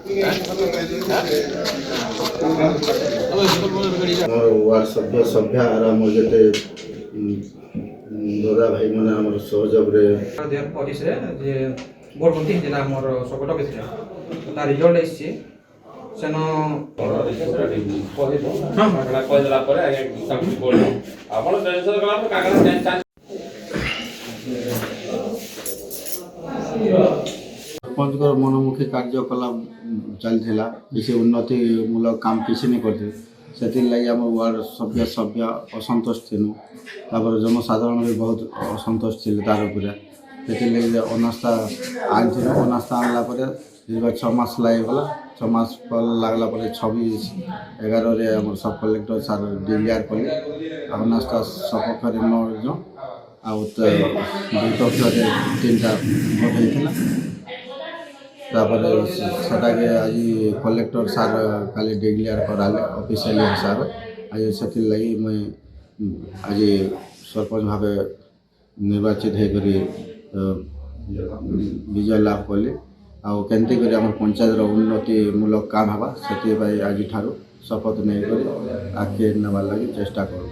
আমার ওয়ার্ড সভ্য আর আমার যেতে দাদা ভাই মানে আমার সহযোগরে 2025 ରେ ଯେ ବୋର୍ଡ ଗଣତି ହେଇଥିଲା ଆମର ସକଟ ଭିତରେ ତା ରିଜଲ୍ଟ ଆସିଛି ସେନ କହିଦେଲା ପରେ ଆପଣ ଟେନସନ୍ କଲା ପରେ କାଗଜ ସରପଞ୍ଚଙ୍କର ମନମୁଖୀ କାର୍ଯ୍ୟକଳାପ ଚାଲିଥିଲା କିଛି ଉନ୍ନତିମୂଳକ କାମ କିଛି ନାଇଁ କରିଥିଲେ ସେଥିର୍ଲାଗି ଆମ ୱାର୍ଡ଼ ସଭ୍ୟ ଅସନ୍ତୋଷ ଥିଲୁ ତାପରେ ଜନସାଧାରଣ ବି ବହୁତ ଅସନ୍ତୋଷ ଥିଲେ ତାର ଉପରେ ସେଥିର୍ଲାଗି ଅନାସ୍ଥା ଆଣିଥିଲୁ ଅନାସ୍ଥା ଆଣିଲା ପରେ ଦୀର୍ଘ 6 ମାସ ଲାଗିଗଲା 6 ମାସ ଲାଗଲା ପରେ 26/11 ଆମର ସବ୍ କଲେକ୍ଟର ସାର୍ ଡିକ୍ଲେୟାର କଲେ ଅନାସ୍ଥା ସପକ୍ଷରେ 9 ଜଣ ଆଉ ବିପକ୍ଷରେ 3ଟା ଭୋଟ ହେଇଥିଲା ତାପରେ ସେଟାକେ ଆଜି କଲେକ୍ଟର ସାର୍ କାଲି ଡିକ୍ଲେୟାର କରାଲେ ଅଫିସିଆଲି ହିସାବରେ ଆଜି ସେଥିର୍ଲାଗି ମୁଇଁ ଆଜି ସରପଞ୍ଚ ଭାବେ ନିର୍ବାଚିତ ହେଇକରି ବିଜୟ ଲାଭ କଲି ଆଉ କେମିତି କରି ଆମର ପଞ୍ଚାୟତର ଉନ୍ନତିମୂଳକ କାମ ହେବା ସେଥିପାଇଁ ଆଜିଠାରୁ ଶପଥ ନେଇକରି ଆଗକେ ନେବାର ଲାଗି ଚେଷ୍ଟା କରୁ।